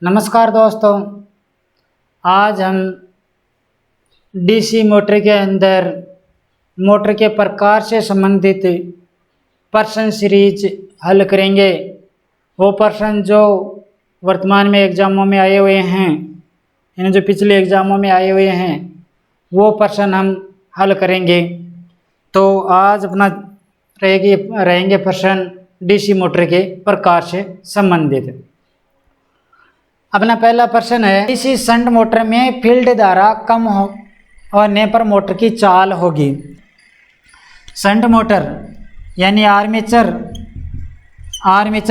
नमस्कार दोस्तों, आज हम डीसी मोटर के अंदर मोटर के प्रकार से संबंधित प्रश्न सीरीज हल करेंगे। वो प्रश्न जो वर्तमान में एग्ज़ामों में आए हुए हैं, यानी जो पिछले एग्ज़ामों में आए हुए हैं, वो प्रश्न हम हल करेंगे। तो आज अपना रहेंगे प्रश्न डीसी मोटर के प्रकार से संबंधित। अपना पहला प्रश्न है, डीसी शंट मोटर में फील्ड धारा कम होने पर मोटर की चाल होगी। शंट मोटर यानी आर्मेचर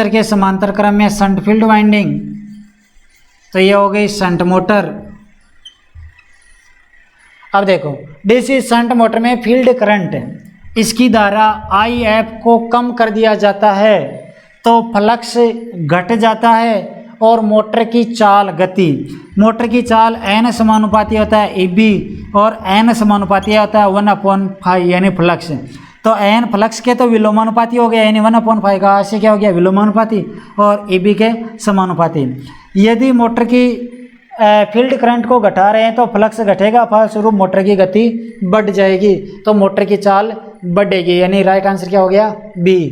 के समांतर क्रम में शंट फील्ड वाइंडिंग, तो ये हो गई शंट मोटर। अब देखो, डीसी शंट मोटर में फील्ड करंट, इसकी धारा IF को कम कर दिया जाता है तो फ्लक्स घट जाता है और मोटर की चाल मोटर की चाल n समानुपाती होता है AB और n समानुपाती होता है 1/5 यानी फ्लक्स। तो n फ्लक्स के तो विलोमानुपाती हो गया, यानी 1/5 का ऐसे क्या हो गया, विलोमानुपाती, और AB के समानुपाती। यदि मोटर की फील्ड करंट को घटा रहे हैं तो फ्लक्स घटेगा, फलस्वरूप मोटर की गति बढ़ जाएगी, तो मोटर की चाल बढ़ेगी, यानी राइट आंसर क्या हो गया, B।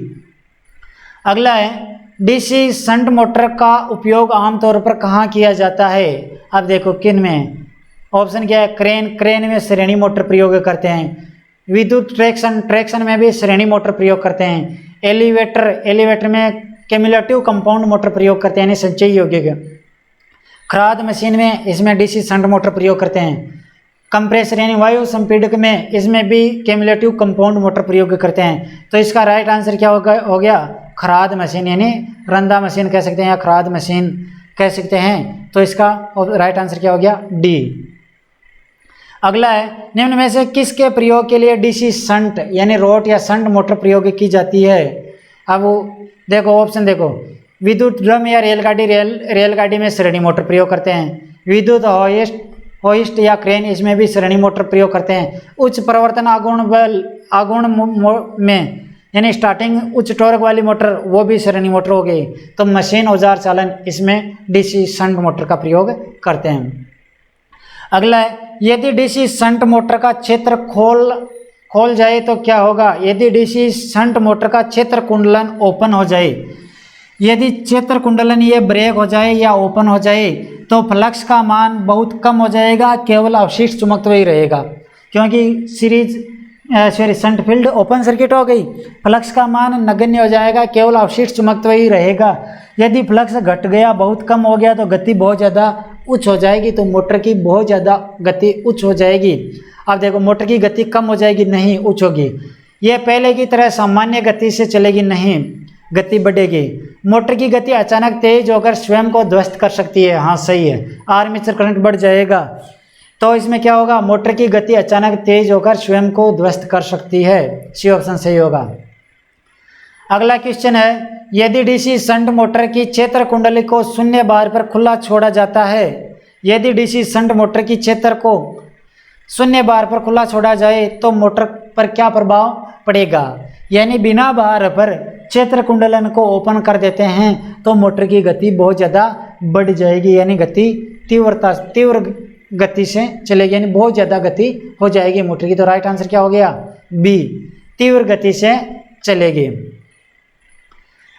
अगला है, डीसी शंट मोटर का उपयोग आमतौर पर कहाँ किया जाता है। अब देखो किन में, ऑप्शन क्या है, क्रेन में श्रेणी मोटर प्रयोग करते हैं, विद्युत ट्रैक्शन में भी श्रेणी मोटर प्रयोग करते हैं, एलिवेटर में क्यूमुलेटिव कंपाउंड मोटर प्रयोग करते हैं, यानी संचयी यौगिक। खराद मशीन में इसमें डीसी शंट मोटर प्रयोग करते हैं। कंप्रेसर यानी वायु संपीड़क में इसमें भी क्यूमुलेटिव कंपाउंड मोटर प्रयोग करते हैं। तो इसका राइट आंसर क्या हो गया, खराद मशीन, यानी रंदा मशीन कह सकते हैं या खराद मशीन कह सकते हैं। तो इसका राइट आंसर क्या हो गया, D। अगला है, निम्न में से किसके प्रयोग के लिए डीसी शंट यानी रोट या शंट मोटर प्रयोग की जाती है। अब देखो ऑप्शन देखो, विद्युत ड्रम या रेलगाड़ी में श्रेणी मोटर प्रयोग करते हैं, विद्युत होइस्ट या क्रेन, इसमें भी श्रेणी मोटर प्रयोग करते हैं। उच्च प्रवर्तन आघूर्ण में यानी स्टार्टिंग उच्च टॉर्क वाली मोटर, वो भी श्रेणी मोटर हो गई। तो मशीन औजार चालन, इसमें डीसी शंट मोटर का प्रयोग करते हैं। अगला है, यदि डीसी शंट मोटर का क्षेत्र खोल जाए तो क्या होगा। यदि डीसी शंट मोटर का क्षेत्र कुंडलन ओपन हो जाए, यदि क्षेत्र कुंडलन ये ब्रेक हो जाए या ओपन हो जाए तो फ्लक्स का मान बहुत कम हो जाएगा, केवल अवशिष्ट चुंबकत्व ही रहेगा, क्योंकि शंट फील्ड ओपन सर्किट हो गई, फ्लक्स का मान नगण्य हो जाएगा, केवल अवशिष्ट चुंबकत्व ही रहेगा। यदि फ्लक्स घट गया, बहुत कम हो गया, तो गति बहुत ज़्यादा उच्च हो जाएगी, तो मोटर की बहुत ज़्यादा गति उच्च हो जाएगी। अब देखो, मोटर की गति कम हो जाएगी, नहीं उच्च होगी। ये पहले की तरह सामान्य गति से चलेगी, नहीं, गति बढ़ेगी। मोटर की गति अचानक तेज होकर स्वयं को ध्वस्त कर सकती है, हाँ सही है, आर्मेचर करंट बढ़ जाएगा। तो इसमें क्या होगा, मोटर की गति अचानक तेज होकर स्वयं को ध्वस्त कर सकती है, सी ऑप्शन सही होगा। अगला क्वेश्चन है, यदि डीसी शंट मोटर की क्षेत्र कुंडली को शून्य बार पर खुला छोड़ा जाता है, यदि डीसी शंट मोटर की क्षेत्र को शून्य बार पर खुला छोड़ा जाए तो मोटर पर क्या प्रभाव पड़ेगा। यानी बिना बार पर क्षेत्र कुंडलन को ओपन कर देते हैं तो मोटर की गति बहुत ज़्यादा बढ़ जाएगी, यानी गति तीव्र गति से चलेगी, यानी बहुत ज़्यादा गति हो जाएगी मोटर की। तो राइट आंसर क्या हो गया, B, तीव्र गति से चलेगी।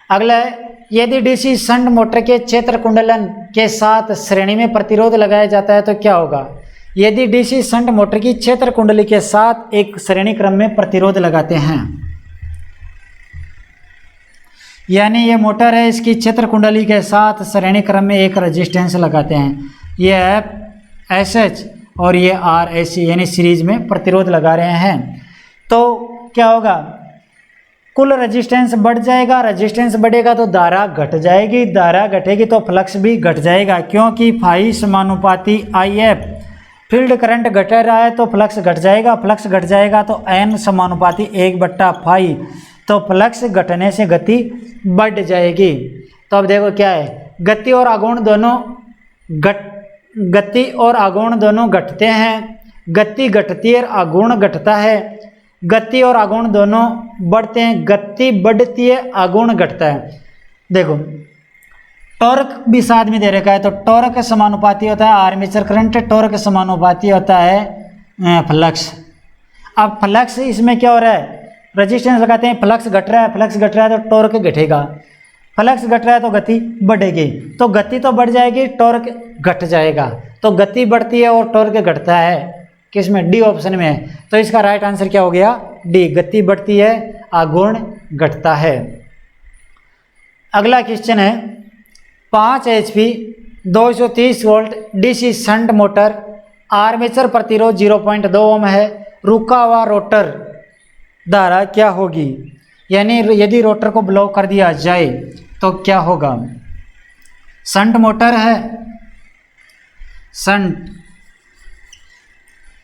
अगला है, यदि डीसी शंट मोटर के क्षेत्र कुंडलन के साथ श्रेणी में प्रतिरोध लगाया जाता है तो क्या होगा। यदि डीसी शंट मोटर की क्षेत्र कुंडली के साथ एक श्रेणी क्रम में प्रतिरोध लगाते हैं, यानी ये मोटर है, इसकी क्षेत्र कुंडली के साथ श्रेणी क्रम में एक रेजिस्टेंस लगाते हैं, ये है SH और ये RAC, यानी सीरीज में प्रतिरोध लगा रहे हैं, तो क्या होगा, कुल रेजिस्टेंस बढ़ जाएगा, रेजिस्टेंस बढ़ेगा तो धारा घट जाएगी, धारा घटेगी तो फ्लक्स भी घट जाएगा, क्योंकि फाई समानुपाती IF, फील्ड करंट घट रहा है तो फ्लक्स घट जाएगा, फ्लक्स घट जाएगा तो N समानुपाती 1/φ, तो फ्लक्स घटने से गति बढ़ जाएगी। तो अब देखो क्या है, गति और आघूर्ण दोनों घटते हैं, गति घटती है, आघूर्ण घटता है, गति और आघूर्ण दोनों बढ़ते हैं, गति बढ़ती है, आघूर्ण घटता है। देखो टॉर्क भी साथ में दे रखा है, तो टॉर्क समानुपाती होता है आर्मेचर करंट, टॉर्क समानुपाती होता है फ्लक्स। अब फ्लक्स इसमें क्या हो रहा है, रेजिस्टेंस लगाते हैं, फ्लक्स घट रहा है, फ्लक्स घट रहा है तो टॉर्क घटेगा, फ्लक्स घट रहा है तो गति बढ़ेगी, तो गति तो बढ़ जाएगी, टॉर्क घट जाएगा, तो गति बढ़ती है और टॉर्क घटता है, किसमें, डी ऑप्शन में है। तो इसका राइट आंसर क्या हो गया, डी, गति बढ़ती है, आघूर्ण घटता है। अगला क्वेश्चन है 5 HP 230 volt DC shunt motor, armature प्रतिरोध 0.2 ओम है, रुका हुआ रोटर धारा क्या होगी, यानी यदि रोटर को ब्लॉक कर दिया जाए तो क्या होगा। शंट मोटर है, शंट,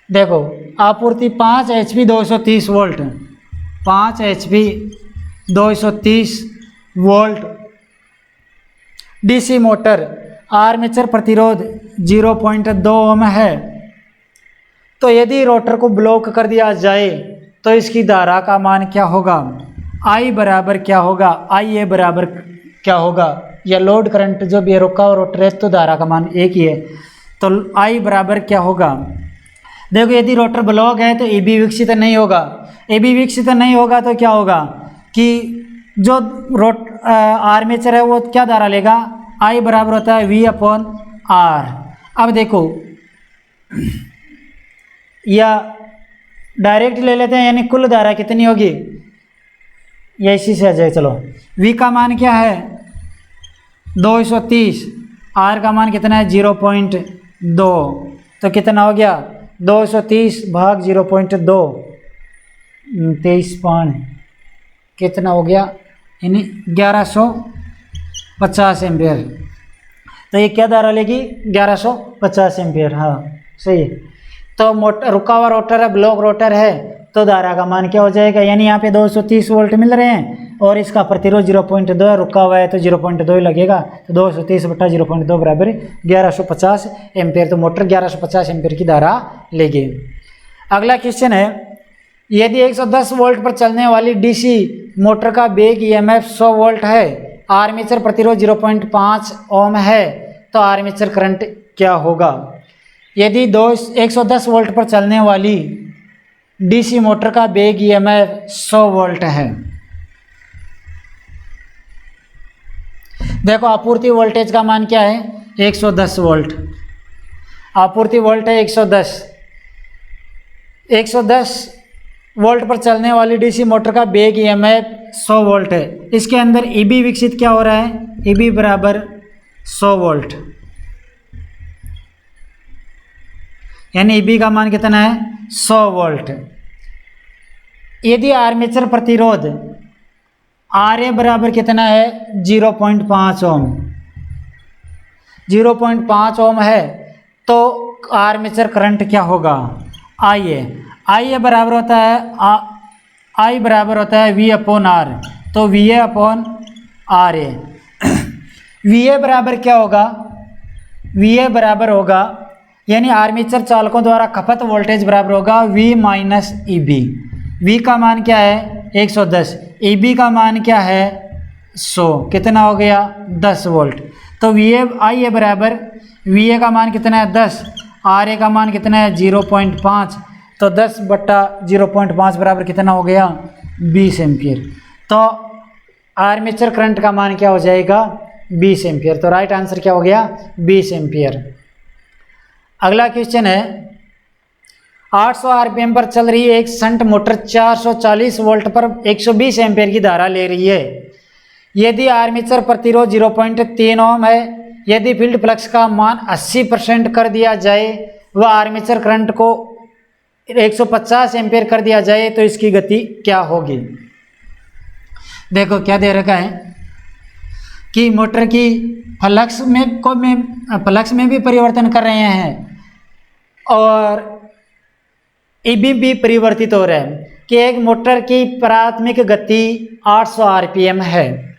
देखो आपूर्ति 5 HP 230 volt, 5 HP 230 volt DC motor, armature प्रतिरोध 0.2 ओम है। तो यदि रोटर को ब्लॉक कर दिया जाए तो इसकी धारा का मान क्या होगा, आई बराबर क्या होगा, आई ए बराबर क्या होगा, या लोड करंट जो भी रुका हुआ रोटर है तो धारा का मान एक ही है, तो आई बराबर क्या होगा। देखो यदि रोटर ब्लॉक है तो ए बी विकसित नहीं होगा, ए बी विकसित नहीं होगा तो क्या होगा कि जो आर्मेचर है वो क्या धारा लेगा, आई बराबर होता है वी अपॉन आर। अब देखो या डायरेक्ट ले लेते हैं, यानी कुल धारा कितनी होगी, या इसी से आ जाए, चलो वी का मान क्या है 230, आर का मान कितना है 0.2, तो कितना हो गया 230 भाग 0.2, 23 पाँच कितना हो गया, यानी 1150 एम्पियर। तो ये क्या धारा लेगी 1150 एम्पियर, हाँ सही है। तो मोटर रुका हुआ रोटर है, ब्लॉक रोटर है, तो धारा का मान क्या हो जाएगा, यानी यहाँ पे 230 वोल्ट मिल रहे हैं और इसका प्रतिरोध 0.2 है, रुका हुआ है तो 0.2 ही लगेगा, तो 230 बटा 0.2 बराबर 1150 एम्पियर, तो मोटर 1150 एम्पियर की धारा लेगी। अगला क्वेश्चन है, यदि 110 वोल्ट पर चलने वाली डीसी मोटर का बेग ईएमएफ 100 वोल्ट है, आर्मेचर प्रतिरोध 0.5 ओम है, तो आर्मेचर करंट क्या होगा। यदि 110 वोल्ट पर चलने वाली डीसी मोटर का बेग ईएमएफ 100 वोल्ट है, देखो आपूर्ति वोल्टेज का मान क्या है 110 वोल्ट, आपूर्ति वोल्ट है 110 वोल्ट पर चलने वाली डीसी मोटर का बेग ईएमएफ 100 वोल्ट है, इसके अंदर ईबी विकसित क्या हो रहा है, ईबी बराबर 100 वोल्ट, यानी ईबी का मान कितना है 100 वोल्ट। यदि आर्मेचर प्रतिरोध आर ए बराबर कितना है 0.5 ओम, 0.5 ओम है, तो आर्मेचर करंट क्या होगा, आई ए बराबर होता है आई बराबर होता है वी अपॉन आर, तो V A upon R A. V A बराबर क्या होगा, वी ए बराबर होगा, यानी आर्मेचर चालकों द्वारा खपत वोल्टेज बराबर होगा V minus E B. V का मान क्या है 110, ई बी का मान क्या है 100, कितना हो गया 10 वोल्ट। तो वी ए आई ए बराबर वी ए का मान कितना है 10, आर ए का मान कितना है 0.5, तो 10 बट्टा 0.5 बराबर कितना हो गया 20 एम्पियर। तो आर्मेचर करंट का मान क्या हो जाएगा 20 एम्पियर, तो राइट आंसर क्या हो गया 20 एम्पियर। अगला क्वेश्चन है 800 आरपीएम पर चल रही एक शंट मोटर 440 वोल्ट पर 120 एम्पियर की धारा ले रही है। यदि आर्मेचर प्रतिरोध 0.3 ओम है, यदि फील्ड फ्लक्स का मान 80% कर दिया जाए व आर्मेचर करंट को 150 एम्पियर कर दिया जाए तो इसकी गति क्या होगी। देखो क्या दे रखा है कि मोटर की फ्लक्स में भी परिवर्तन कर रहे हैं और ईबी भी परिवर्तित हो रहा है कि एक मोटर की प्राथमिक गति 800 आरपीएम है।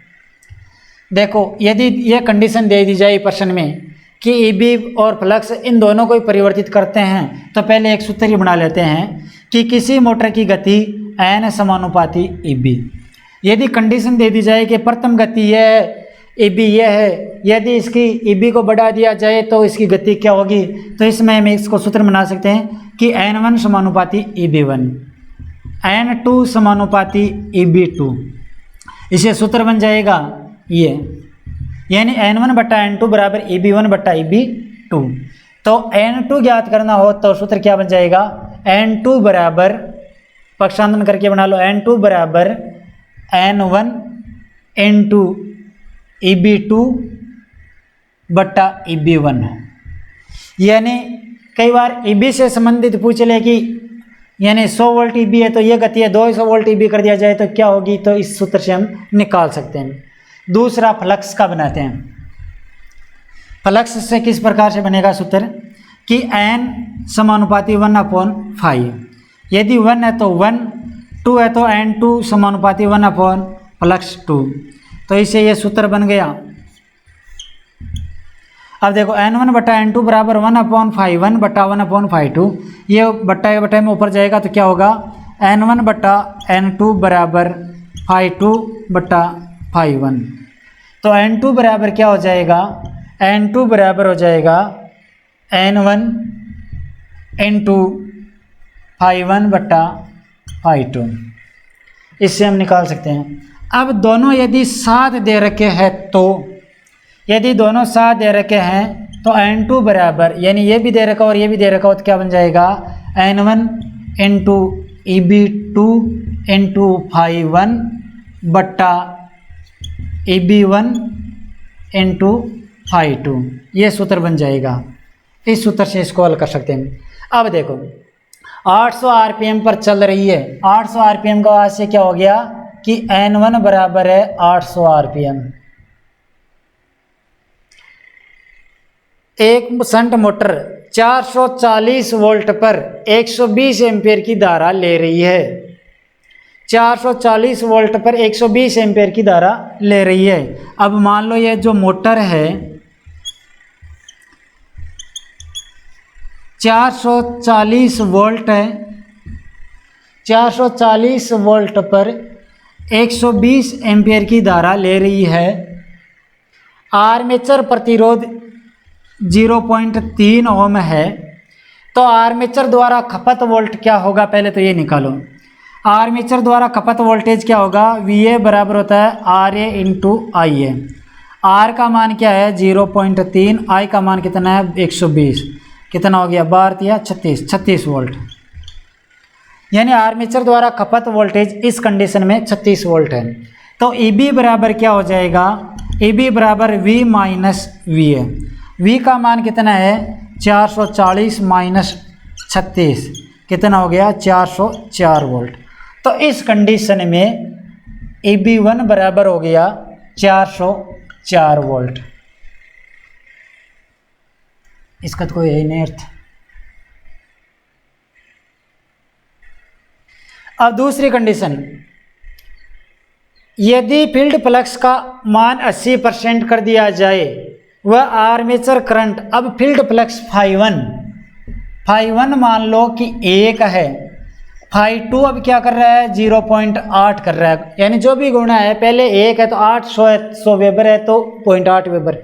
देखो यदि यह कंडीशन दे दी जाए प्रश्न में कि ईबी और फ्लक्स इन दोनों को ही परिवर्तित करते हैं, तो पहले एक सूत्र ही बना लेते हैं कि किसी मोटर की गति n समानुपाती ईबी। यदि कंडीशन दे दी जाए कि प्रथम गति यह है ई बी ये है, यदि इसकी ई बी को बढ़ा दिया जाए तो इसकी गति क्या होगी, तो इसमें हम इसको सूत्र बना सकते हैं कि N1 समानुपाती ई बी वन, N2 समानुपाती ई बी टू, इसे सूत्र बन जाएगा ये, यानी N1 बट्टा N2 बराबर ई बी वन बट्टा ई बी टू। तो N2 ज्ञात करना हो तो सूत्र क्या बन जाएगा, N2 बराबर, पक्षांतरण करके बना लो, N2 बराबर N1 into E B to बट्टा ई बी वन। यानी कई बार ई बी से संबंधित पूछ ले कि यानी 100 वोल्ट ई बी है तो ये गति है, 200 वोल्ट ई बी कर दिया जाए तो क्या होगी, तो इस सूत्र से हम निकाल सकते हैं। दूसरा फ्लक्स का बनाते हैं। फ्लक्स से किस प्रकार से बनेगा सूत्र कि n समानुपाती 1/5, यदि 1 है तो 1, 2 है तो N2 समानुपाती 1/+2, तो इससे ये सूत्र बन गया। अब देखो N1 बट्टा N2 बराबर 1/5, 1 बट्टा 1/5, ये बट्टा में ऊपर जाएगा तो क्या होगा, N1 बट्टा N2 बराबर 5/2 बट्टा 5/1। तो N2 बराबर क्या हो जाएगा, N2 बराबर हो जाएगा N1 इंटू 5/1 बट्टा 5/2। इससे हम निकाल सकते हैं। अब दोनों यदि साथ दे रखे हैं तो, यदि दोनों साथ दे रखे हैं तो N2 बराबर, यानी ये भी दे रखा और ये भी दे रखा हो तो क्या बन जाएगा, N1 into E B two into 5/1 बट्टा ई बी वन इंटू 5/2, ये सूत्र बन जाएगा। इस सूत्र से इसको हल कर सकते हैं। अब देखो 800 आरपीएम पर चल रही है, 800 आरपीएम का आज से क्या हो गया कि N1 बराबर है 800 आरपीएम। एक शंट मोटर 440 वोल्ट पर 120 एम्पीयर की धारा ले रही है, 440 वोल्ट पर 120 एम्पीयर की धारा ले रही है। अब मान लो ये जो मोटर है 440 वोल्ट है, 440 वोल्ट पर 120 एम्पीयर की धारा ले रही है। आर्मेचर प्रतिरोध 0.3 ओम है, तो आर्मेचर द्वारा खपत वोल्ट क्या होगा, पहले तो ये निकालो। आर्मेचर द्वारा खपत वोल्टेज क्या होगा, VA बराबर होता है RA इंटू IA। R का मान क्या है 0.3, I का मान कितना है 120, कितना हो गया 36 वोल्ट। यानी आर्मेचर द्वारा खपत वोल्टेज इस कंडीशन में 36 वोल्ट है। तो EB बराबर क्या हो जाएगा, EB बराबर V माइनस VA। V का मान कितना है 440 माइनस 36, कितना हो गया 404 वोल्ट। तो इस कंडीशन में EB1 बराबर हो गया 404 वोल्ट। इसका तो कोई है नहीं अर्थ। अब दूसरी कंडीशन, यदि फील्ड फ्लक्स का मान 80% कर दिया जाए वह आर्मेचर करंट, अब फील्ड फ्लक्स φ1 मान लो कि 1 है, φ2 अब क्या कर रहा है 0.8 कर रहा है, यानी जो भी गुणा है पहले 1 है तो 800 है, 100 वेबर है तो 0.8 वेबर,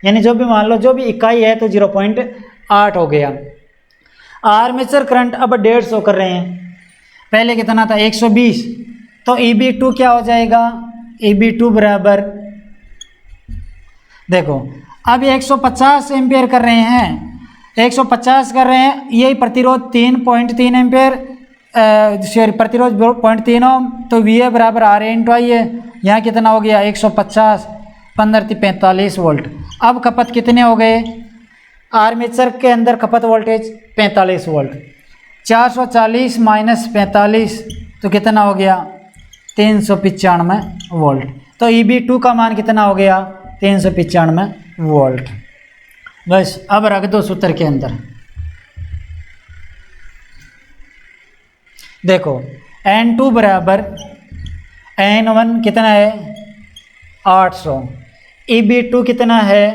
यानी जो भी मान लो जो भी इकाई है तो 0.8 हो गया। आर्मेचर करंट अब 150 कर रहे हैं, पहले कितना था 120, तो EB2 क्या हो जाएगा, EB2 बराबर देखो अब 150 एम्पियर कर रहे हैं, 150 कर रहे हैं, यही प्रतिरोध 3.3 एम्पियर, प्रतिरोध 0.3 ओम, तो VA बराबर RA इंटू I है। यहाँ कितना हो गया 150, 15 45 वोल्ट। अब खपत कितने हो गए, आर्मेचर के अंदर खपत वोल्टेज 45 वोल्ट, 440 माइनस 45 तो कितना हो गया 395 वोल्ट। तो EB2 का मान कितना हो गया 395 वोल्ट। बस अब रख दो सूत्र के अंदर। देखो N2 बराबर N1 कितना है 800, EB2 कितना है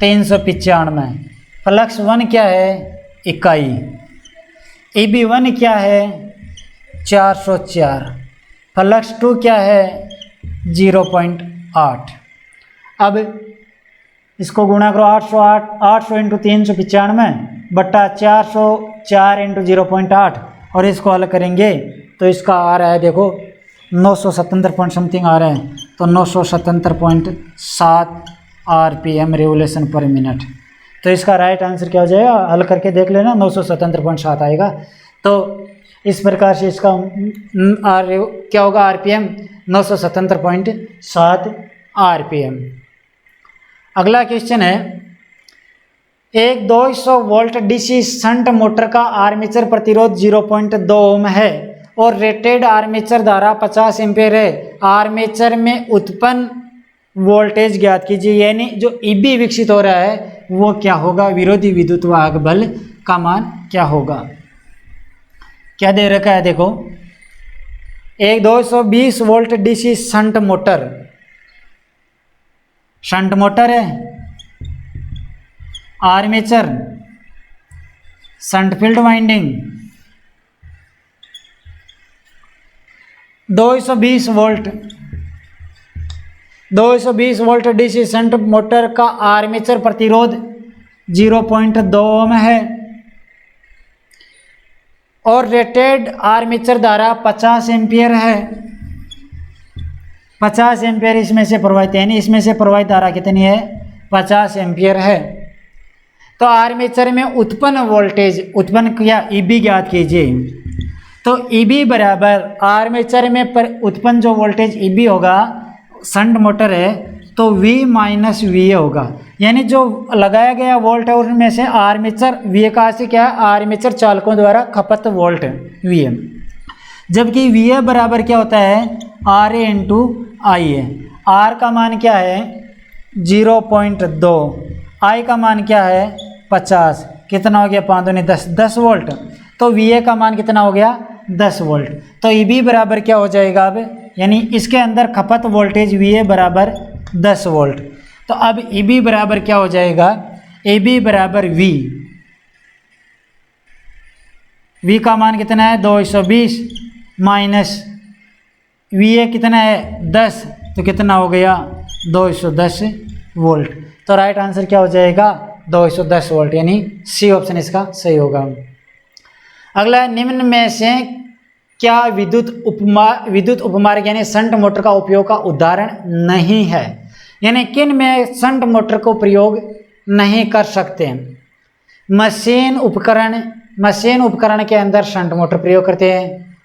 395, फ्लक्स 1 क्या है इकाई, EB1 क्या है 404, फ्लक्स 2 क्या है 0.8। अब इसको गुणा करो 800 इंटू 395 बट्टा 404 इंटू 0.8 और इसको हल करेंगे तो इसका आ रहा है देखो 977 पॉइंट समथिंग आ रहा है, तो 977.7 RPM रिवोल्यूशन पर मिनट। तो इसका राइट आंसर क्या हो जाएगा, हल करके देख लेना, 977.7 आएगा। तो इस प्रकार से इसका क्या होगा, RPM 977.7 RPM। अगला क्वेश्चन है, एक 200 वोल्ट डीसी शंट मोटर का आर्मेचर प्रतिरोध 0.2 ओम है और रेटेड आर्मेचर धारा 50 एम्पीयर है। आर्मेचर में उत्पन्न वोल्टेज ज्ञात कीजिए, यानी जो ईबी विकसित हो रहा है वो क्या होगा, विरोधी विद्युत वाहक बल का मान क्या होगा। क्या दे रखा है देखो, एक 220 वोल्ट डीसी शंट मोटर है, armature, shunt field winding, 220 volt DC shunt motor का आर्मेचर प्रतिरोध 0.2 ओम है और रेटेड आर्मेचर धारा 50 एम्पीयर है। 50 एम्पीयर इसमें से प्रवाहित, यानी इसमें से प्रवाहित धारा कितनी है, 50 एम्पीयर है। तो आर्मेचर में उत्पन्न वोल्टेज, उत्पन्न किया ईबी ज्ञात कीजिए। तो ईबी बराबर आर्मेचर में पर उत्पन्न जो वोल्टेज ईबी होगा, शंट मोटर है तो V माइनस वी होगा, यानी जो लगाया गया वोल्ट है उनमें से आर्मेचर वी का से क्या है, आर्मेचर चालकों द्वारा खपत वोल्ट वी, जबकि वी बराबर क्या होता है, आर ए इंटू आई है। आर का मान क्या है 0.2, आई का मान क्या है 50, कितना हो गया 5 दूनी 10, 10 वोल्ट। तो वी का मान कितना हो गया 10 वोल्ट। तो ई बी बराबर क्या हो जाएगा अब, यानी इसके अंदर खपत वोल्टेज वी बराबर 10 वोल्ट। तो अब ई बी बराबर क्या हो जाएगा, ए बी बराबर वी का मान कितना है 220 माइनस वी ए कितना है 10, तो कितना हो गया 210 वोल्ट। तो राइट आंसर क्या हो जाएगा 210 वोल्ट, यानी सी ऑप्शन इसका सही होगा। अगला, निम्न में से क्या विद्युत उपमार्ग यानी शंट मोटर का उपयोग का उदाहरण नहीं है, यानी किन में शंट मोटर को प्रयोग नहीं कर सकते। मशीन उपकरण के अंदर शंट मोटर प्रयोग करते हैं,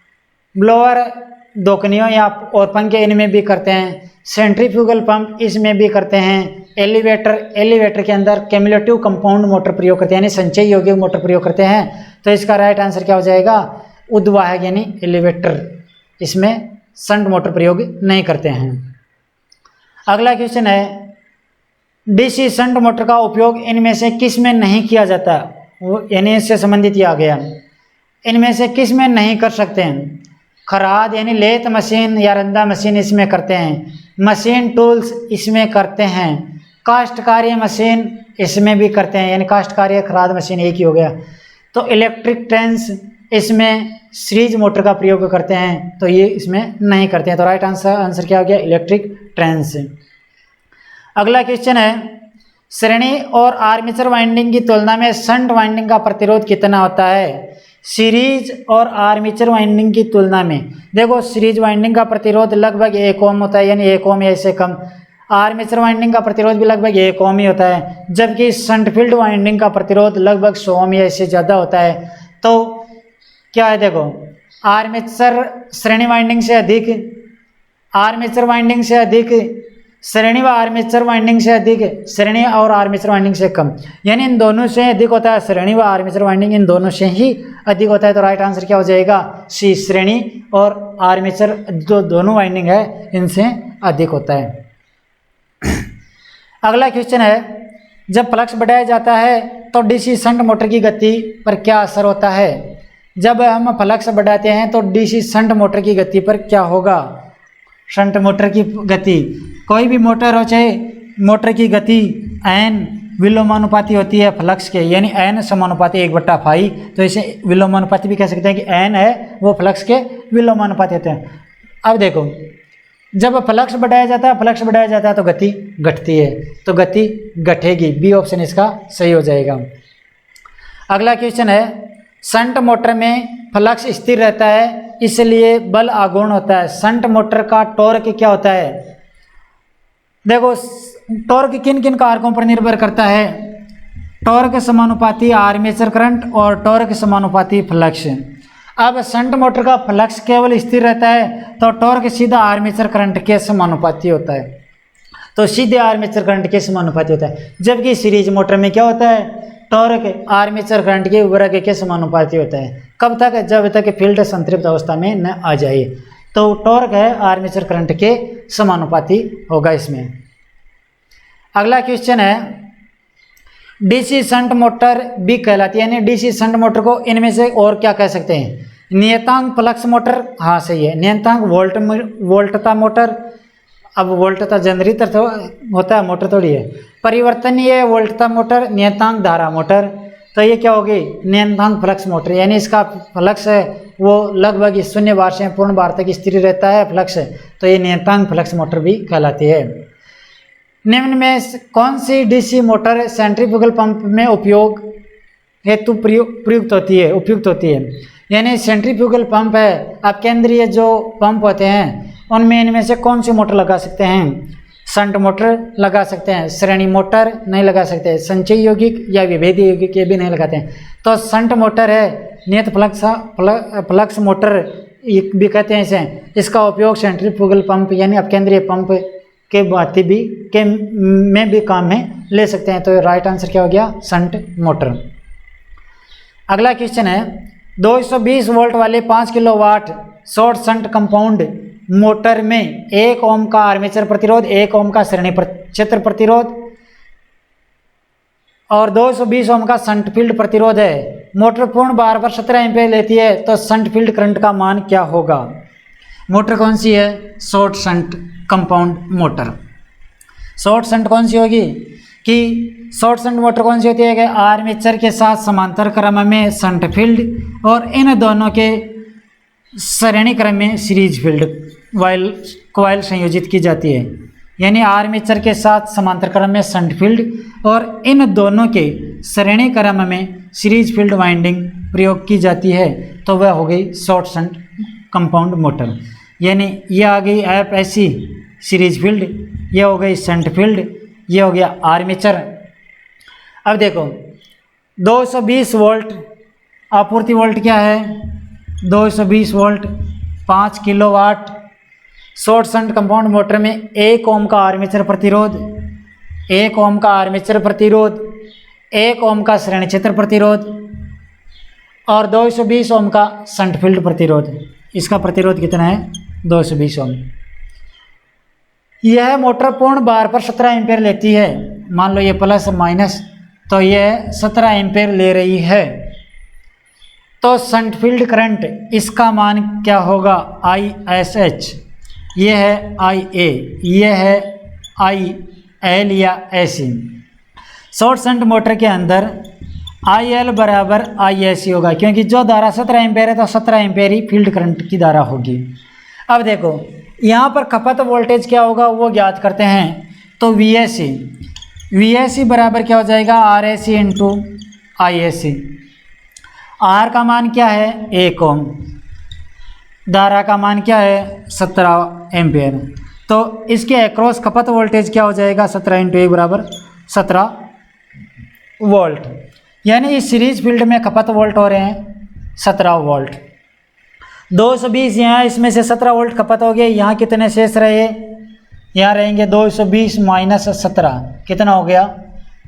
ब्लोअर दोकनियों या और पंखे इनमें भी करते हैं, सेंट्रीफ्यूगल पंप इसमें भी करते हैं, एलिवेटर के अंदर कैम्युलेटिव कंपाउंड मोटर प्रयोग करते हैं, यानी संचयी योग्य मोटर प्रयोग करते हैं। तो इसका राइट आंसर क्या हो जाएगा, उद्वाहक यानी एलिवेटर, इसमें शंट मोटर प्रयोग नहीं करते हैं। अगला क्वेश्चन है, डीसी शंट मोटर का उपयोग इनमें से किस में नहीं किया जाता, वो यानी इससे संबंधित ही आ गया। इनमें से किस में नहीं कर सकते हैं, खराद यानी लेथ मशीन या रंदा मशीन इसमें करते हैं, मशीन टूल्स इसमें करते हैं, काश्तकारी मशीन इसमें भी करते हैं, यानी काश्तकारी खराद मशीन एक ही हो गया। तो इलेक्ट्रिक ट्रेंस इसमें सीरीज मोटर का प्रयोग करते हैं, तो ये इसमें नहीं करते हैं। तो राइट आंसर क्या हो गया, इलेक्ट्रिक ट्रेंस। अगला क्वेश्चन है, श्रेणी और आर्मेचर वाइंडिंग की तुलना में शंट वाइंडिंग का प्रतिरोध कितना होता है। सीरीज और आर्मेचर वाइंडिंग की तुलना में देखो, सीरीज वाइंडिंग का प्रतिरोध लगभग 1 ओम होता है, यानी 1 ओम या इससे कम। आर्मेचर वाइंडिंग का प्रतिरोध भी लगभग 1 ओम ही होता है, जबकि शंट फील्ड वाइंडिंग का प्रतिरोध लगभग 100 ओम या इससे ज़्यादा होता है। तो क्या है देखो, आर्मेचर श्रेणी वाइंडिंग से अधिक, आर्मेचर वाइंडिंग से अधिक, श्रेणी व आर्मेचर वाइंडिंग से अधिक, श्रेणी और आर्मेचर वाइंडिंग से कम, यानी इन दोनों से अधिक होता है। श्रेणी व आर्मेचर वाइंडिंग इन दोनों से ही अधिक होता है। तो राइट आंसर क्या हो जाएगा, सी, श्रेणी और आर्मेचर जो दोनों वाइंडिंग है इनसे अधिक होता है। अगला क्वेश्चन है, जब फ्लक्स बढ़ाया जाता है तो डीसी शंट मोटर की गति पर क्या असर होता है। जब हम फ्लक्स बढ़ाते हैं तो डीसी शंट मोटर की गति पर क्या होगा। शंट मोटर की गति, कोई भी मोटर हो, चाहे मोटर की गति एन विलोमानुपाती होती है फ्लक्स के, यानी एन समानुपाती 1/φ। तो इसे विलोमानुपाती भी कह सकते हैं कि एन है वो फ्लक्स के विलोमानुपाती होते हैं। अब देखो, जब फ्लक्स बढ़ाया जाता है तो गति घटती है, तो गति घटेगी। बी ऑप्शन इसका सही हो जाएगा। अगला क्वेश्चन है, शंट मोटर में फ्लक्स स्थिर रहता है इसलिए बल आघूर्ण होता है। शंट मोटर का टॉर्क क्या होता है? देखो, टॉर्क किन किन कारकों पर निर्भर करता है? टॉर्क समानुपाती आर्मेचर करंट और टॉर्क समानुपाती फ्लक्स। अब शंट मोटर का फ्लक्स केवल स्थिर रहता है तो टॉर्क सीधा आर्मेचर करंट के समानुपाती होता है, तो सीधे आर्मेचर करंट के समानुपाती होता है। जबकि सीरीज मोटर में क्या होता है? टॉर्क आर्मेचर करंट के वर्ग के समानुपाती होता है। कब तक? जब तक फील्ड संतृप्त अवस्था में न आ जाए, तो टॉर्क है आर्मेचर करंट के समानुपाती होगा इसमें। अगला क्वेश्चन है, डीसी शंट मोटर भी कहलाती है, यानी डीसी शंट मोटर को इनमें से और क्या कह सकते हैं? नियतांक फ्लक्स मोटर, हाँ सही है। नियतांक वोल्टता मोटर, अब वोल्टता जनरेटर तो होता है, मोटर थोड़ी है। परिवर्तनीय वोल्टता मोटर, नियतांक धारा मोटर, तो ये क्या होगी? नियतांक फ्लक्स मोटर, यानी इसका फ्लक्स है वो लगभग शून्य बार से पूर्ण बार तक स्थिर रहता है फ्लक्स, तो ये नियतांक फ्लक्स मोटर भी कहलाती है। निम्न में कौन सी डीसी मोटर सेंट्रीफ्यूगल पंप में उपयोग हेतु उपयुक्त होती है? यानी सेंट्रीफ्यूगल पंप है, अब केंद्रीय जो पंप होते हैं उनमें इनमें से कौन सी मोटर लगा सकते हैं? शंट मोटर लगा सकते हैं, श्रेणी मोटर नहीं लगा सकते, संचयी यौगिक या विभेदी यौगिक ये भी नहीं लगाते हैं। तो शंट मोटर है, नियत फ्लक्स मोटर भी कहते हैं इसे। इसका उपयोग सेंट्रीफ्यूगल पंप यानी अपकेंद्रीय पंप के बाती भी के में भी काम में ले सकते हैं। तो राइट आंसर क्या हो गया? Shunt motor. अगला क्वेश्चन है, 220 वोल्ट वाले 5 kilowatt short shunt compound motor में 1 ओम का आर्मेचर प्रतिरोध, 1 ओम का श्रेणी क्षेत्र प्रतिरोध और 220 ओम का शंट फील्ड प्रतिरोध है। मोटर पूर्ण भार पर 17 एम्पीयर लेती है, तो शंट फील्ड करंट का मान क्या होगा? मोटर कौन सी है? Short shunt compound motor. Short shunt कौन सी होगी? कि शॉर्ट शंट मोटर कौन सी होती है? कि आर्मेचर के साथ समांतर क्रम में शंट फील्ड और इन दोनों के श्रेणी क्रम में सीरीज फील्ड कॉइल संयोजित की जाती है। यानी आर्मेचर के साथ समांतर क्रम में शंट फील्ड और इन दोनों के श्रेणी क्रम में सीरीज फील्ड वाइंडिंग प्रयोग की जाती है, तो वह हो गई शॉर्ट शंट कंपाउंड मोटर। यानी ये आ गई एफ ऐसी सीरीज फील्ड, ये हो गई शंट फील्ड, ये हो गया आर्मेचर। अब देखो 220 वोल्ट आपूर्ति वोल्ट क्या है? 220 volt 5 kilowatt short shunt compound motor में 1 ओम का आर्मेचर प्रतिरोध, 1 ओम का आर्मेचर प्रतिरोध, 1 ओम का श्रेणी क्षेत्र प्रतिरोध और 220 ओम का शंट फील्ड प्रतिरोध। इसका प्रतिरोध कितना है? 220 ओम। यह मोटर पूर्ण भार पर 17 एम्पीयर लेती है। मान लो ये प्लस माइनस, तो यह 17 एम्पीयर ले रही है, तो शंट फील्ड करंट इसका मान क्या होगा? ISH, ये है IA, ये है IL या AC। शॉर्ट शंट मोटर के अंदर IL बराबर ISC होगा, क्योंकि जो धारा 17 एम्पीयर है तो 17 एम्पीयर ही फील्ड करंट की धारा होगी। अब देखो यहाँ पर खपत वोल्टेज क्या होगा वो ज्ञात करते हैं, तो VSC बराबर क्या हो जाएगा? RSC into ISC। R का मान क्या है? 1 ओम। धारा का मान क्या है? 17 एम्पीयर। तो इसके अक्रॉस खपत वोल्टेज क्या हो जाएगा? 17 इंटू 1 बराबर 17 वोल्ट। यानी इस सीरीज फील्ड में खपत वोल्ट हो रहे हैं 17 वोल्ट। 220 यहाँ, इसमें से 17 वोल्ट खपत हो गए। यहाँ कितने शेष रहे? यहाँ रहेंगे 220 माइनस 17, कितना हो गया?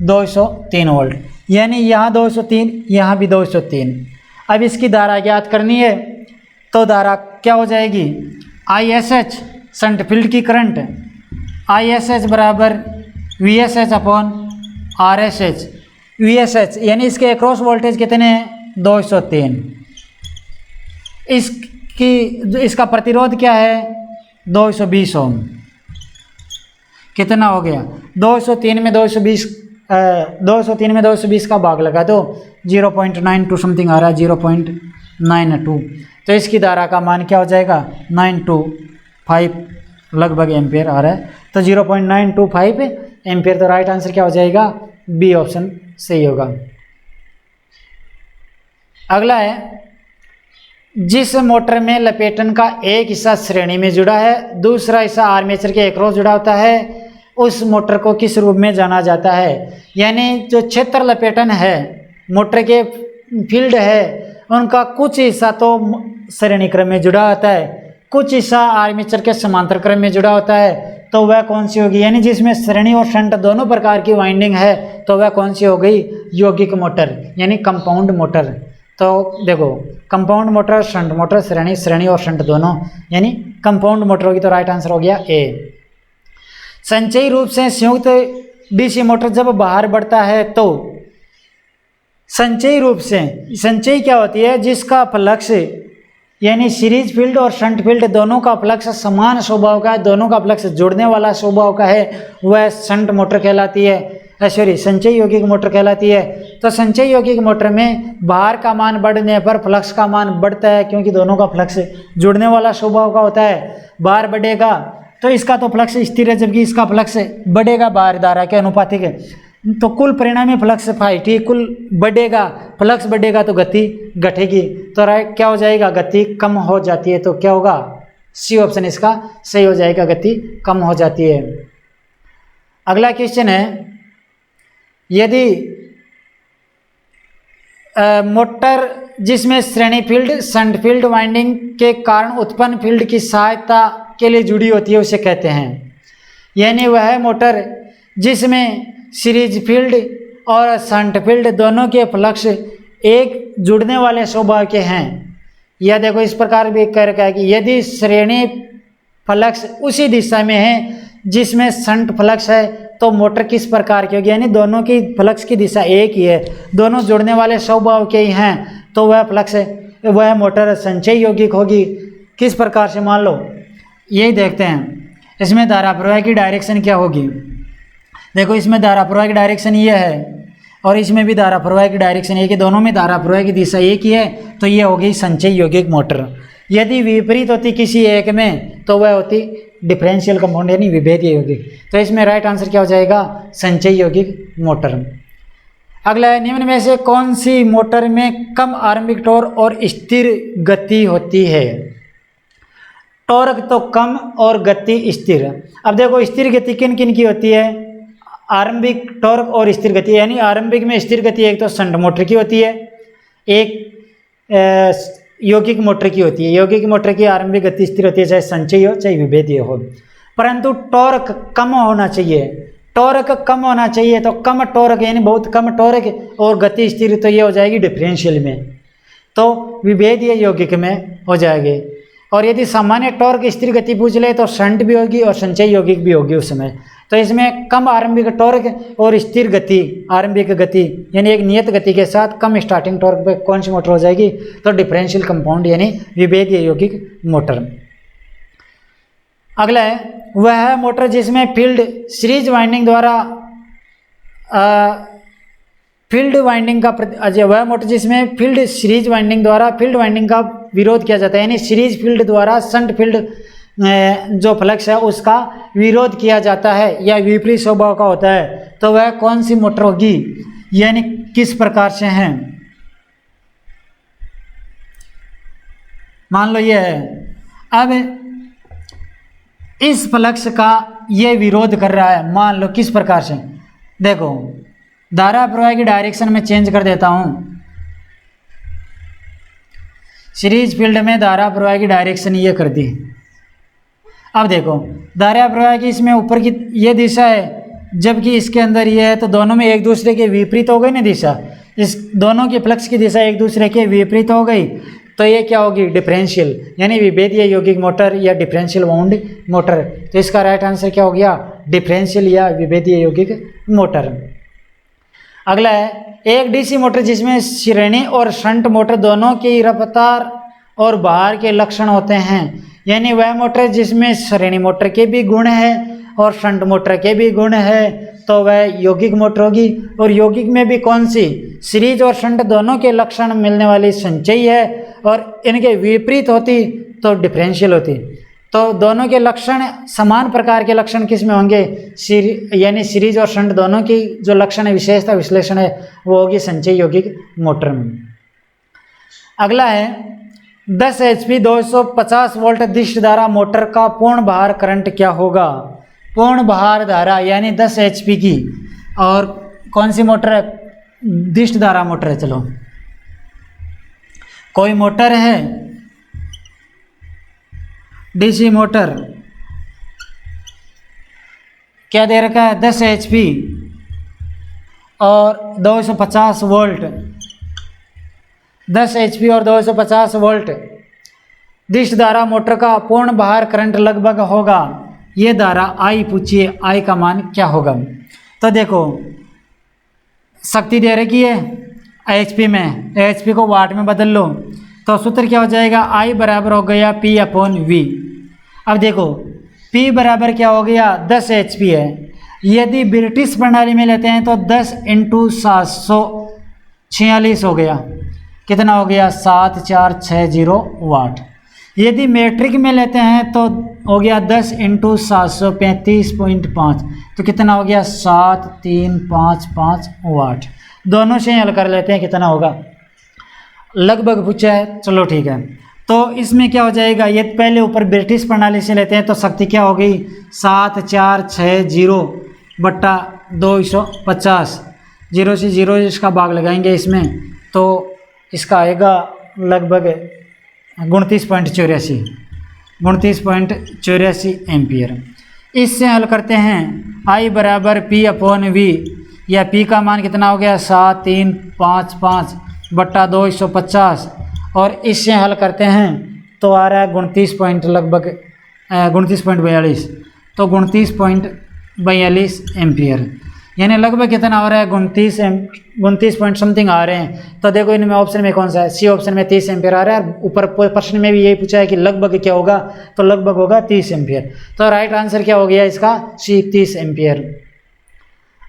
203 वोल्ट। यानी यहाँ 203, यहाँ भी 203। अब इसकी धारा ज्ञात करनी है, तो धारा क्या हो जाएगी? ISH शंट फील्ड की करंट, ISH बराबर VSH अपॉन RSH। VSH यानी इसके अक्रॉस वोल्टेज कितने हैं? 203। इसका प्रतिरोध क्या है? 220 ओम। कितना हो गया? 203 में 220 का भाग लगा दो, 0.92 समथिंग आ रहा है, 0.92। तो इसकी धारा का मान क्या हो जाएगा? 925 लगभग एम्पेयर आ रहा है, तो 0.925 एम्पेयर। तो राइट आंसर क्या हो जाएगा, बी ऑप्शन सही होगा। अगला है, जिस मोटर में लपेटन का एक हिस्सा श्रेणी में जुड़ा है, दूसरा हिस्सा आर्मेचर के एक्रॉस जुड़ा होता है, उस मोटर को किस रूप में जाना जाता है। यानी जो क्षेत्र लपेटन है, मोटर के फील्ड है, उनका कुछ हिस्सा तो श्रेणी क्रम में जुड़ा होता है, कुछ हिस्सा आर्मेचर के समांतर क्रम में जुड़ा होता है, तो वह कौन सी होगी। यानी जिसमें श्रेणी और शंट दोनों प्रकार की वाइंडिंग है, तो वह कौन सी हो गई, यौगिक मोटर यानी कंपाउंड मोटर। तो देखो, कंपाउंड मोटर, शंट मोटर, श्रेणी और शंट दोनों यानी कंपाउंड मोटर होगी। तो राइट आंसर हो गया ए। संचयी रूप से संयुक्त डीसी मोटर जब बाहर बढ़ता है तो संचयी रूप से, संचयी क्या होती है, जिसका फ्लक्स यानी सीरीज फील्ड और शंट फील्ड दोनों का फ्लक्स समान स्वभाव का है, दोनों का फ्लक्स जोड़ने वाला स्वभाव का है, वह शंट मोटर कहलाती है, सॉरी संचयी यौगिक मोटर कहलाती है। तो संचयी यौगिक मोटर में बाहर का मान बढ़ने पर फ्लक्स का मान बढ़ता है, क्योंकि दोनों का फ्लक्स जुड़ने वाला स्वभाव का होता है। बाहर बढ़ेगा तो इसका तो फ्लक्स स्थिर है, जबकि इसका फ्लक्स बढ़ेगा बाहर धारा के अनुपातिक है, तो कुल परिणामी फ्लक्स फाइटी कुल बढ़ेगा, फ्लक्स बढ़ेगा तो गति घटेगी। तो राइट क्या हो जाएगा, गति कम हो जाती है। तो क्या होगा, सी ऑप्शन इसका सही हो जाएगा, गति कम हो जाती है। अगला क्वेश्चन है, यदि मोटर जिसमें श्रेणी फील्ड शंट फील्ड वाइंडिंग के कारण उत्पन्न फील्ड की सहायता के लिए जुड़ी होती है, उसे कहते हैं। यानी वह मोटर जिसमें सीरीज फील्ड और शंट फील्ड दोनों के फ्लक्स एक जुड़ने वाले स्वभाव के हैं। यह देखो इस प्रकार भी कह रखा है कि यदि श्रेणी फ्लक्स उसी दिशा में है जिसमें शंट फ्लक्स है, तो मोटर किस प्रकार की होगी। यानी दोनों की फ्लक्स की दिशा एक ही है, दोनों जुड़ने वाले स्वभाव के ही हैं, तो वह फ्लक्स वह मोटर संचयी यौगिक होगी। किस प्रकार से, मान लो यही देखते हैं, इसमें धारा प्रवाह की डायरेक्शन क्या होगी। देखो इसमें धारा प्रवाह की डायरेक्शन ये है और इसमें भी धारा प्रवाह की डायरेक्शन एक है, दोनों में धारा प्रवाह की दिशा एक ही है, तो ये होगी संचयी यौगिक मोटर। यदि विपरीत होती किसी एक में तो वह होती डिफरेंशियल कंपाउंड यानी विभेदीय यौगिक। तो इसमें राइट आंसर क्या हो जाएगा, संचयी यौगिक मोटर। अगला है, निम्न में से कौन सी मोटर में कम आरंभिक टॉर्क और स्थिर गति होती है। टॉर्क तो कम और गति स्थिर। अब देखो स्थिर गति किन किन की होती है, आरंभिक टॉर्क और स्थिर गति। यानी आरंभिक में स्थिर गति एक तो शंट मोटर की होती है, एक यौगिक मोटर की होती है। यौगिक मोटर की आरंभिक गति स्थिर होती है, चाहे संचयी हो चाहे विभेदीय हो, परंतु टॉर्क कम होना चाहिए। टॉर्क कम होना चाहिए, तो कम टॉर्क यानी बहुत कम टॉर्क और गति स्थिर, तो ये हो जाएगी डिफरेंशियल में, तो विभेदीय यौगिक में हो जाएगी। और यदि सामान्य टॉर्क स्थिर गति पूछ ले तो शंट भी होगी और संचयी यौगिक भी होगी उस समय। तो इसमें कम आरंभिक टॉर्क और स्थिर गति, आरंभिक गति यानी एक नियत गति के साथ कम स्टार्टिंग टॉर्क पे कौन सी मोटर हो जाएगी, तो डिफरेंशियल कंपाउंड यानी विभेदीय यौगिक मोटर। अगला है, वह मोटर जिसमें फील्ड सीरीज वाइंडिंग द्वारा फील्ड वाइंडिंग का वह मोटर जिसमें फील्ड सीरीज वाइंडिंग द्वारा फील्ड वाइंडिंग का विरोध किया जाता है। यानी सीरीज फील्ड द्वारा शंट फील्ड जो फ्लक्स है उसका विरोध किया जाता है या विपरीत स्वभाव का होता है, तो वह कौन सी मोटर होगी, यानी किस प्रकार से हैं। मान लो ये है, अब इस फ्लक्स का ये विरोध कर रहा है, मान लो किस प्रकार से। देखो धारा प्रवाह की डायरेक्शन में चेंज कर देता हूं, सीरीज फील्ड में धारा प्रवाह की डायरेक्शन ये कर दी। अब देखो धारा प्रवाह की इसमें ऊपर की ये दिशा है, जबकि इसके अंदर ये है, तो दोनों में एक दूसरे के विपरीत हो गई ना दिशा, इस दोनों के फ्लक्स की दिशा एक दूसरे के विपरीत हो गई, तो ये क्या होगी, डिफरेंशियल यानी विभेदीय यौगिक मोटर या डिफरेंशियल वाउंड मोटर। तो इसका राइट आंसर क्या हो गया, डिफरेंशियल या विभेदीय यौगिक मोटर। अगला है, एक डीसी मोटर जिसमें श्रेणी और शंट मोटर दोनों की रफ्तार और भार के लक्षण होते हैं। यानी वह मोटर जिसमें श्रेणी मोटर के भी गुण है और शंट मोटर के भी गुण है, तो वह यौगिक मोटर होगी। और यौगिक में भी कौन सी, सीरीज और शंट दोनों के लक्षण मिलने वाली संचयी है, और इनके विपरीत होती तो डिफरेंशियल होती। तो दोनों के लक्षण समान प्रकार के लक्षण किस में होंगे, यानी सीरीज और शंट दोनों की जो लक्षण है, विशेषता विश्लेषण है, वो होगी संचयी यौगिक मोटर में। अगला है 10 HP 250 वोल्ट दिष्ट धारा मोटर का पूर्ण भार करंट क्या होगा। पूर्ण भार धारा यानी 10 HP की, और कौन सी मोटर है, दिष्ट धारा मोटर है। चलो कोई मोटर है डीसी मोटर, क्या दे रखा है 10 HP और 250 वोल्ट, 10 HP और 250 वोल्ट दिष्ट धारा मोटर का पूर्ण भार करंट लगभग होगा। ये धारा आई पूछिए, आई का मान क्या होगा। तो देखो शक्ति दे रखी है HP में, HP को वाट में बदल लो तो सूत्र क्या हो जाएगा, I बराबर हो गया P/V। अब देखो P बराबर क्या हो गया 10 HP है, यदि ब्रिटिश प्रणाली में लेते हैं तो 10 × 746 हो गया, कितना हो गया 7460 वाट। यदि मैट्रिक में लेते हैं तो हो गया 10 × 735.5, तो कितना हो गया 7355 वाट। दोनों से हल कर लेते हैं कितना होगा, लगभग पूछा है, चलो ठीक है। तो इसमें क्या हो जाएगा, ये पहले ऊपर ब्रिटिश प्रणाली से लेते हैं तो शक्ति क्या हो गई 7460/250, 0 से 0 इसका भाग लगाएंगे इसमें, तो इसका आएगा लगभग 29.84 एम्पियर। इससे हल करते हैं I बराबर P/V, या P का मान कितना हो गया 7355/250, और इससे हल करते हैं तो आ रहा है 29.42, तो 29.42 एम्पियर, यानी लगभग कितना हो रहा है 29 पॉइंट समथिंग आ रहे हैं। तो देखो इनमें ऑप्शन में कौन सा है, सी ऑप्शन में 30 एम्पियर आ रहा है। ऊपर प्रश्न में भी यही पूछा है कि लगभग क्या होगा, तो लगभग होगा 30 एम्पियर। तो राइट आंसर क्या हो गया इसका, सी 30 एम्पियर।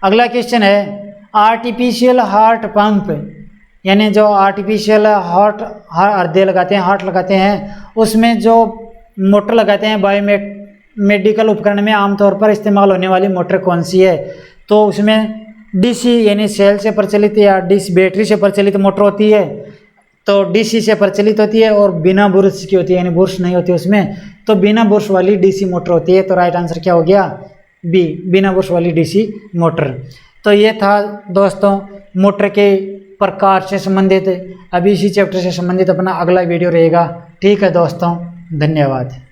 अगला क्वेश्चन है आर्टिफिशियल हार्ट पंप, यानी जो आर्टिफिशियल हार्ट हृदय लगाते हैं, हार्ट लगाते हैं, उसमें जो मोटर लगाते हैं बायोमेडिकल उपकरण में आमतौर पर इस्तेमाल होने वाली मोटर कौन सी है। तो उसमें डीसी यानी सेल से प्रचलित या डीसी बैटरी से प्रचलित मोटर होती है, तो डीसी से प्रचलित होती है, और बिना बुर्श की होती है, यानी बुर्श नहीं होती उसमें, तो बिना बुर्श वाली डीसी मोटर होती है। तो राइट आंसर क्या हो गया, बी, बिना बुर्श वाली डीसी मोटर। तो ये था दोस्तों मोटर के प्रकार से संबंधित। अभी इसी चैप्टर से संबंधित अपना अगला वीडियो रहेगा। ठीक है दोस्तों, धन्यवाद।